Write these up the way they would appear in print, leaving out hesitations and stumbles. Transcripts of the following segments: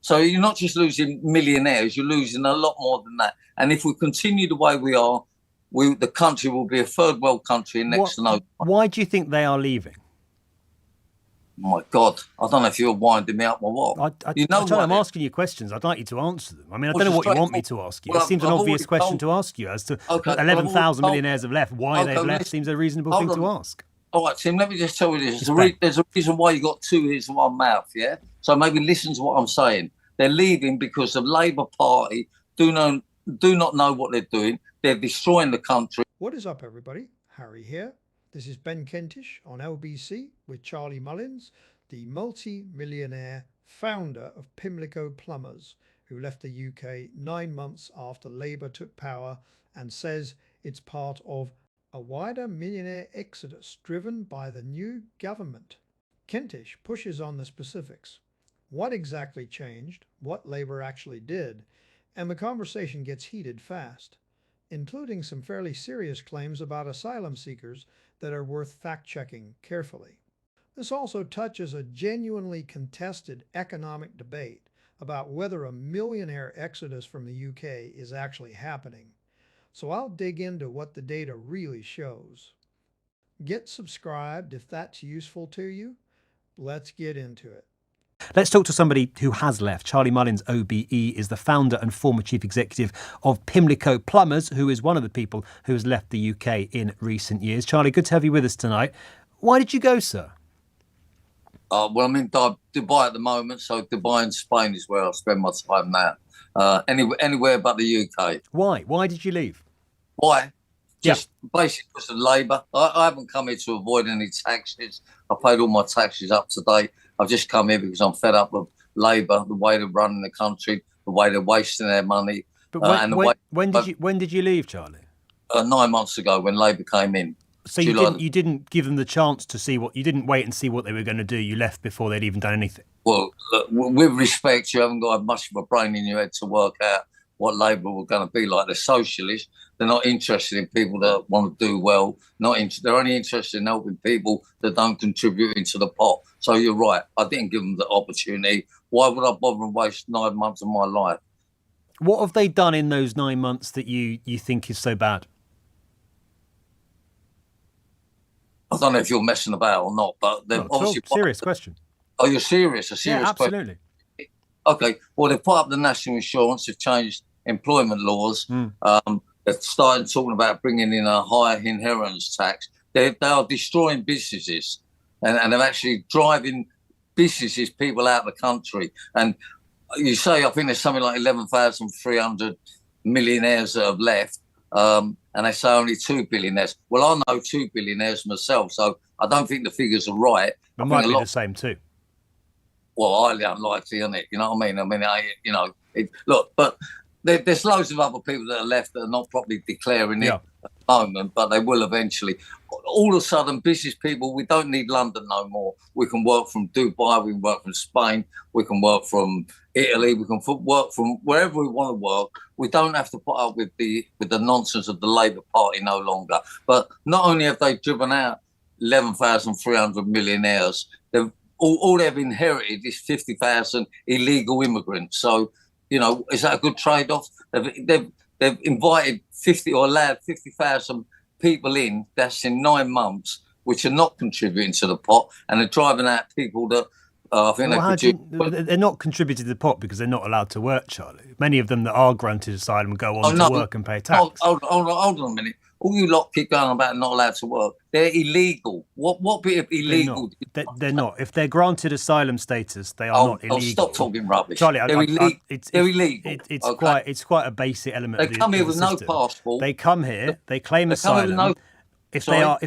So you're not just losing millionaires, you're losing a lot more than that. And if we continue the way we are, the country will be a third world country in next to no time. Why do you think they are leaving? My God, I don't know if you're winding me up or what. I'm asking you questions. I'd like you to answer them. I mean, I don't know what you want me to ask you. It seems an obvious question to ask you as to 11,000 millionaires have left. Why they've left seems a reasonable thing to ask. All right, Tim, let me just tell you this. There's a reason why you got two ears and one mouth, yeah? So maybe listen to what I'm saying. They're leaving because the Labour Party do not know what they're doing. They're destroying the country. What is up, everybody? Harry here. This is Ben Kentish on LBC with Charlie Mullins, the multi-millionaire founder of Pimlico Plumbers, who left the UK 9 months after Labour took power and says it's part of a wider millionaire exodus driven by the new government. Kentish pushes on the specifics. What exactly changed, what Labour actually did, and the conversation gets heated fast, including some fairly serious claims about asylum seekers that are worth fact-checking carefully. This also touches a genuinely contested economic debate about whether a millionaire exodus from the UK is actually happening. So I'll dig into what the data really shows. Get subscribed if that's useful to you. Let's get into it. Let's talk to somebody who has left. Charlie Mullins, OBE, is the founder and former chief executive of Pimlico Plumbers, who is one of the people who has left the UK in recent years. Charlie, good to have you with us tonight. Why did you go, sir? Well, I'm in Dubai at the moment, so Dubai and Spain is where I spend my time now. Anywhere but the UK. Why? Why did you leave? Why? Just basically because of Labour. I haven't come here to avoid any taxes. I paid all my taxes up to date. I've just come here because I'm fed up with Labour, the way they're running the country, the way they're wasting their money. But when did you leave, Charlie? 9 months ago, when Labour came in. So you didn't give them the chance to see you didn't wait and see what they were going to do. You left before they'd even done anything. Well, with respect, you haven't got much of a brain in your head to work out what Labour were going to be like. They're socialists. They're not interested in people that want to do well. They're only interested in helping people that don't contribute into the pot. So you're right. I didn't give them the opportunity. Why would I bother and waste 9 months of my life? What have they done in those 9 months that you think is so bad? I don't know if you're messing about or not, but they've obviously... Serious question. Oh, you're serious? A serious question? Yeah, absolutely. Okay. Well, they've put up the national insurance. They've changed employment laws. They're starting talking about bringing in a higher inheritance tax. They are destroying businesses, and they're actually driving businesses, people out of the country. And you say, I think there's something like 11,300 millionaires that have left, and they say only 2 billionaires. Well, I know 2 billionaires myself, so I don't think the figures are right. It might be the same too. Well, highly unlikely, isn't it? You know what I mean? Look, but there's loads of other people that are left that are not properly declaring it at the moment, but they will eventually. All of a sudden, business people, we don't need London no more. We can work from Dubai, we can work from Spain, we can work from Italy, we can work from wherever we want to work. We don't have to put up with the nonsense of the Labour Party no longer. But not only have they driven out 11,300 millionaires, all they've inherited is 50,000 illegal immigrants. So, you know, is that a good trade-off? They've invited 50 or allowed 50,000 people in. That's in 9 months, which are not contributing to the pot, and they're driving out people that I think they're not contributing to the pot because they're not allowed to work, Charlie. Many of them that are granted asylum go on to work and pay tax. Hold on a minute. All you lot keep going about not allowed to work. They're illegal. What bit of illegal? They're not. If they're granted asylum status, they are not illegal. Stop talking rubbish. Charlie, they're illegal. They're illegal. It's quite a basic element. They come here with no passport. They come here. They claim asylum. If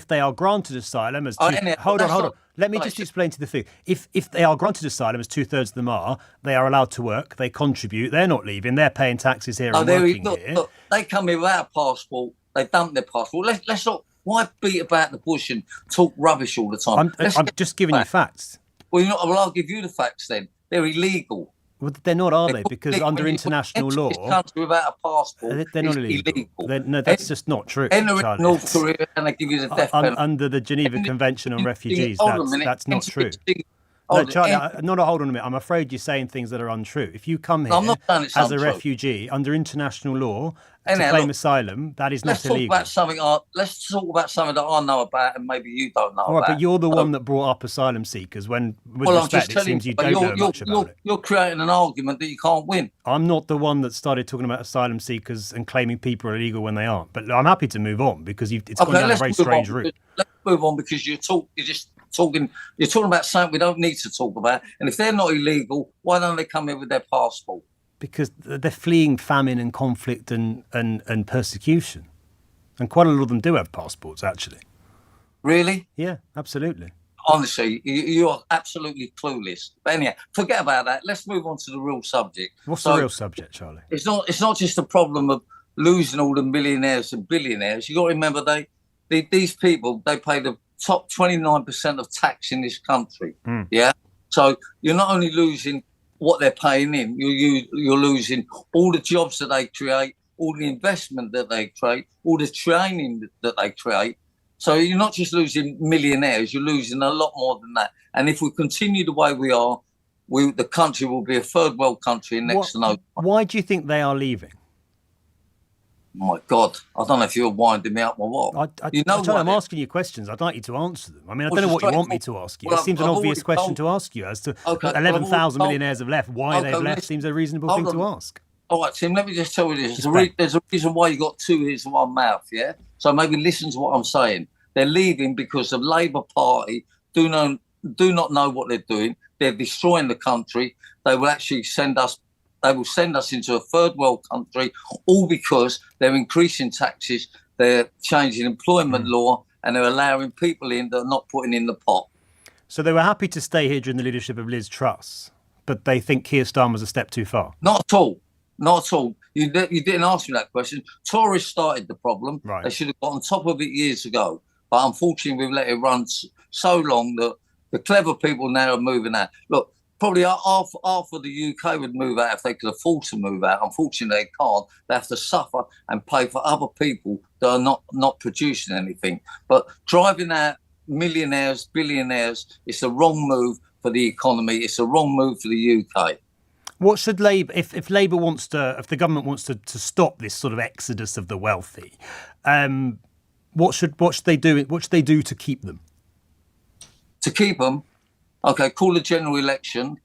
they are granted asylum as hold on. Let me just explain to the figure. If they are granted asylum, as 2/3 of them are, they are allowed to work. They contribute. They're not leaving. They're paying taxes here and working here. Look, they come here without a passport. They dump their passport. Let's not. Why beat about the bush and talk rubbish all the time? I'm just giving you facts. Well, I'll give you the facts then. They're illegal. Well, they're not, are they? Because under international law, this country without a passport, they're not illegal. No, that's just not true. Enter North Korea and they give you the death penalty. Under the Geneva Convention on Refugees, that's not true. No, Charlie, hold on a minute. I'm afraid you're saying things that are untrue. If you come here as a refugee under international law to claim asylum, that is not illegal. Let's talk about something that I know about and maybe you don't know about. All right, but you're the one that brought up asylum seekers when, with respect, it seems you don't know much about it. You're creating an argument that you can't win. I'm not the one that started talking about asylum seekers and claiming people are illegal when they aren't. But I'm happy to move on because it's gone down a very strange route. Let's move on because you're talking about something we don't need to talk about. And if they're not illegal, why don't they come here with their passport? Because they're fleeing famine and conflict and persecution. And quite a lot of them do have passports, actually. Really? Yeah, absolutely. Honestly, you are absolutely clueless. But anyhow, forget about that. Let's move on to the real subject. What's the real subject, Charlie? It's not just a problem of losing all the millionaires and billionaires. You got to remember these people, they pay the top 29% of tax in this country. Yeah. So you're not only losing what they're paying in, you're losing all the jobs that they create, all the investment that they create, all the training that they create. So you're not just losing millionaires, you're losing a lot more than that. And if we continue the way we are, the country will be a third world country next to no. Why do you think they are leaving? My God, I don't know if you're winding me up or what. I'm asking you questions. I'd like you to answer them. I mean, I don't know what you want me to ask you. It seems an obvious question to ask you as to 11,000 millionaires have left. Why they've left seems a reasonable thing to ask. All right, Tim, let me just tell you this. There's a reason why you got two ears and one mouth, yeah? So maybe listen to what I'm saying. They're leaving because the Labour Party do not know what they're doing. They're destroying the country. They will actually send us into a third world country, all because they're increasing taxes, they're changing employment law, and they're allowing people in that are not putting in the pot. So they were happy to stay here during the leadership of Liz Truss, but they think Keir Starmer was a step too far? Not at all. Not at all. You didn't ask me that question. Tories started the problem. Right. They should have got on top of it years ago. But unfortunately, we've let it run so long that the clever people now are moving out. Look, probably half of the UK would move out if they could afford to move out. Unfortunately, they can't. They have to suffer and pay for other people that are not producing anything. But driving out millionaires, billionaires, it's the wrong move for the economy. It's the wrong move for the UK. What should Labour, if Labour wants to, if the government wants to stop this sort of exodus of the wealthy, what should they do? What should they do to keep them? To keep them, okay, call a general election,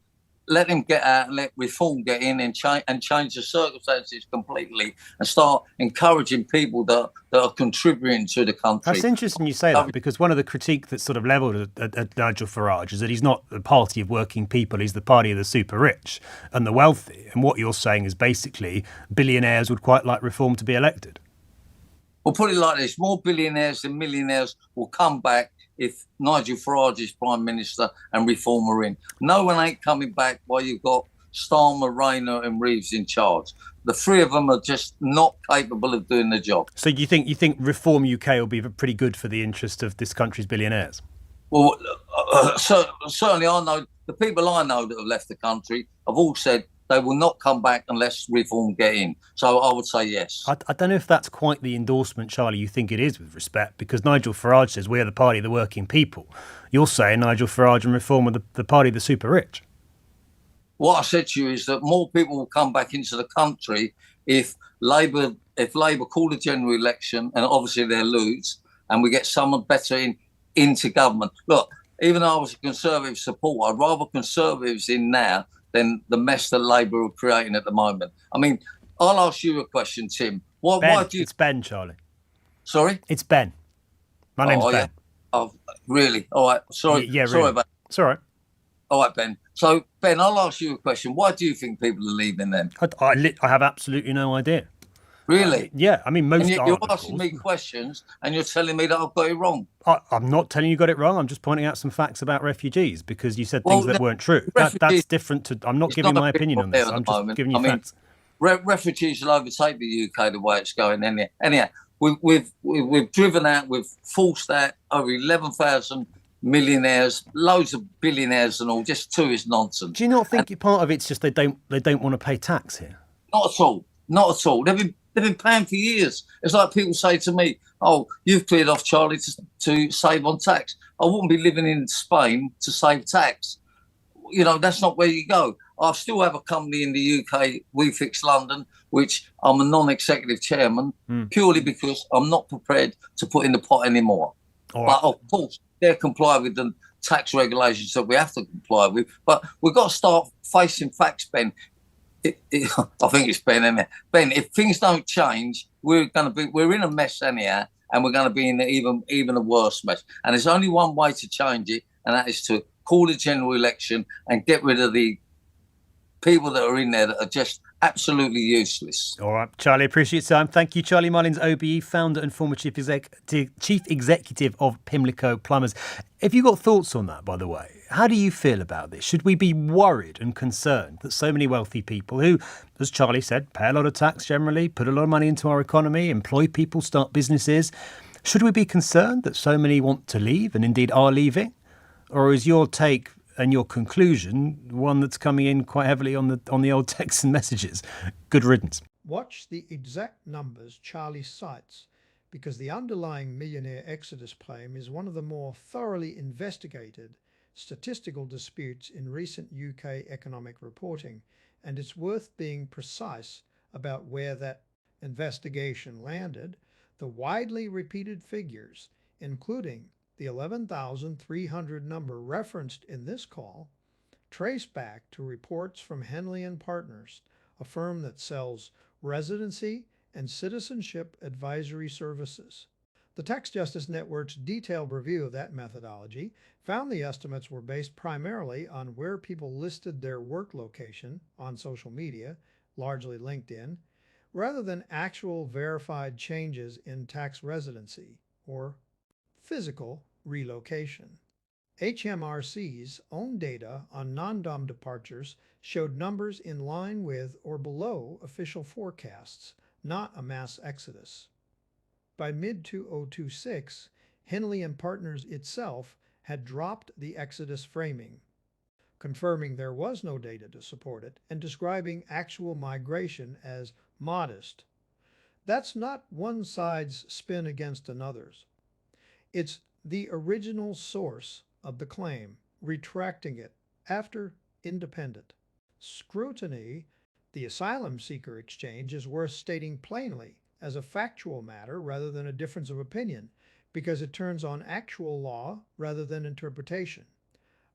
let them get out, and let reform get in and change the circumstances completely, and start encouraging people that are contributing to the country. That's interesting you say that, because one of the critique that's sort of levelled at Nigel Farage is that he's not the party of working people, he's the party of the super rich and the wealthy. And what you're saying is basically billionaires would quite like reform to be elected. Well, put it like this, more billionaires and millionaires will come back if Nigel Farage is Prime Minister and reform are in. No one ain't coming back while you've got Starmer, Rayner and Reeves in charge. The three of them are just not capable of doing the job. So you think Reform UK will be pretty good for the interest of this country's billionaires? Well, certainly I know, the people I know that have left the country have all said they will not come back unless reform get in. So I would say yes. I don't know if that's quite the endorsement, Charlie, you think it is, with respect, because Nigel Farage says we're the party of the working people. You're saying Nigel Farage and reform are the party of the super rich. What I said to you is that more people will come back into the country if Labour call a general election, and obviously they'll lose, and we get someone better into government. Look, even though I was a Conservative supporter, I'd rather Conservatives in now than the mess that Labour are creating at the moment. I mean, I'll ask you a question, Tim. It's Ben, Charlie. Sorry? It's Ben. My name's Ben. Yeah. Oh, really? All right. Sorry. Yeah, really. Sorry about that. It's all right. All right, Ben. So, Ben, I'll ask you a question. Why do you think people are leaving then? I have absolutely no idea. Really? Yeah, I mean, most aren't. You're asking me questions and you're telling me that I've got it wrong. I'm not telling you got it wrong. I'm just pointing out some facts about refugees because you said things that weren't true. That's different to... I'm not giving my opinion on this. I'm just giving you facts. Refugees will overtake the UK the way it's going. Anyhow, we've driven out, we've forced out over 11,000 millionaires, loads of billionaires and all. Just two is nonsense. Do you not think part of it's just they don't want to pay tax here? Not at all. Not at all. They've been paying for years. It's like people say to me, "Oh, you've cleared off, Charlie, to save on tax." I wouldn't be living in Spain to save tax. that's not where you go. I still have a company in the UK, We Fix London, which I'm a non-executive chairman, purely because I'm not prepared to put in the pot anymore. But of course, they're complying with the tax regulations that we have to comply with. But we've got to start facing facts, Ben. I think it's Ben, isn't it? Ben, if things don't change, we're in a mess anyhow, and we're going to be in even a worse mess. And there's only one way to change it, and that is to call a general election and get rid of the people that are in there that are just absolutely useless. All right, Charlie, appreciate your time. Thank you, Charlie Mullins, OBE, founder and former chief executive of Pimlico Plumbers. Have you got thoughts on that, by the way? How do you feel about this? Should we be worried and concerned that so many wealthy people who, as Charlie said, pay a lot of tax generally, put a lot of money into our economy, employ people, start businesses, should we be concerned that so many want to leave and indeed are leaving? Or is your take and your conclusion one that's coming in quite heavily on the old texts and messages? Good riddance. Watch the exact numbers Charlie cites, because the underlying millionaire exodus claim is one of the more thoroughly investigated statistical disputes in recent UK economic reporting, and it's worth being precise about where that investigation landed. The widely repeated figures, including the 11,300 number referenced in this call, trace back to reports from Henley & Partners, a firm that sells residency and citizenship advisory services. The Tax Justice Network's detailed review of that methodology found the estimates were based primarily on where people listed their work location on social media, largely LinkedIn, rather than actual verified changes in tax residency or physical relocation. HMRC's own data on non-dom departures showed numbers in line with or below official forecasts, not a mass exodus. By mid-2026, Henley & Partners itself had dropped the exodus framing, confirming there was no data to support it and describing actual migration as modest. That's not one side's spin against another's. It's the original source of the claim, retracting it after independent scrutiny. The asylum seeker exchange is worth stating plainly as a factual matter rather than a difference of opinion, because it turns on actual law rather than interpretation.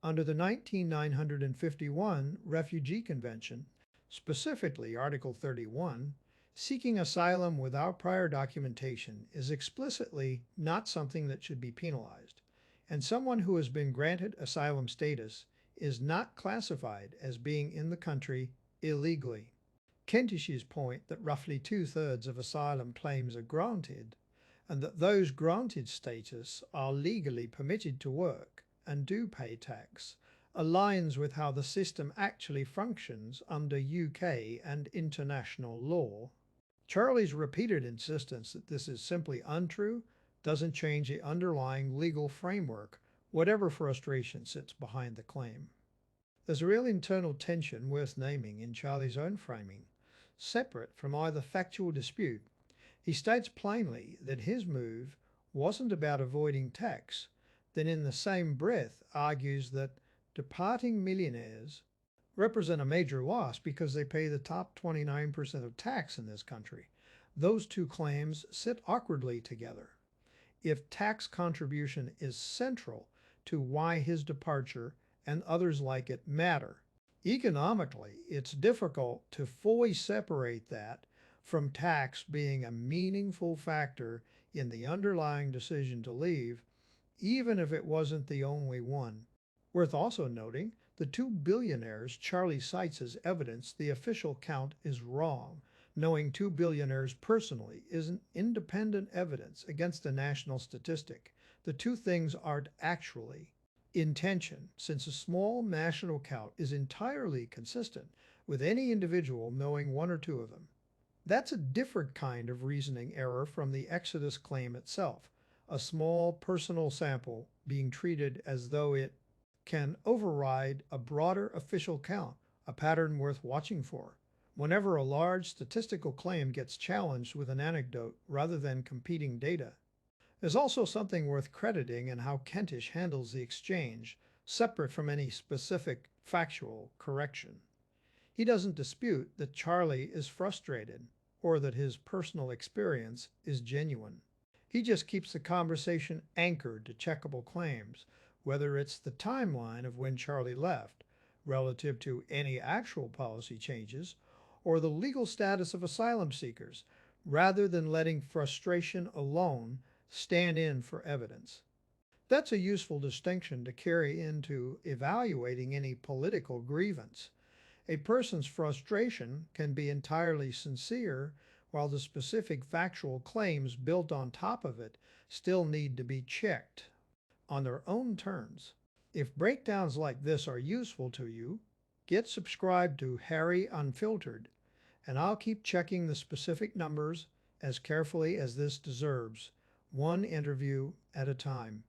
Under the 1951 Refugee Convention, specifically Article 31, seeking asylum without prior documentation is explicitly not something that should be penalized, and someone who has been granted asylum status is not classified as being in the country illegally. Kentish's point that roughly 2/3 of asylum claims are granted, and that those granted status are legally permitted to work and do pay tax, aligns with how the system actually functions under UK and international law. Charlie's repeated insistence that this is simply untrue doesn't change the underlying legal framework, whatever frustration sits behind the claim. There's a real internal tension worth naming in Charlie's own framing. Separate from either factual dispute, he states plainly that his move wasn't about avoiding tax, then in the same breath argues that departing millionaires represent a major loss because they pay the top 29% of tax in this country. Those two claims sit awkwardly together. If tax contribution is central to why his departure and others like it matter, economically, it's difficult to fully separate that from tax being a meaningful factor in the underlying decision to leave, even if it wasn't the only one. Worth also noting, the two billionaires Charlie cites as evidence the official count is wrong. Knowing two billionaires personally isn't independent evidence against a national statistic. The two things aren't actually in tension, since a small national count is entirely consistent with any individual knowing one or two of them. That's a different kind of reasoning error from the Exodus claim itself, a small personal sample being treated as though it can override a broader official count, a pattern worth watching for. Whenever a large statistical claim gets challenged with an anecdote rather than competing data. There's also something worth crediting in how Kentish handles the exchange, separate from any specific factual correction. He doesn't dispute that Charlie is frustrated or that his personal experience is genuine. He just keeps the conversation anchored to checkable claims, whether it's the timeline of when Charlie left relative to any actual policy changes or the legal status of asylum seekers, rather than letting frustration alone stand in for evidence. That's a useful distinction to carry into evaluating any political grievance. A person's frustration can be entirely sincere, while the specific factual claims built on top of it still need to be checked on their own terms. If breakdowns like this are useful to you, get subscribed to Harry Unfiltered, and I'll keep checking the specific numbers as carefully as this deserves, one interview at a time.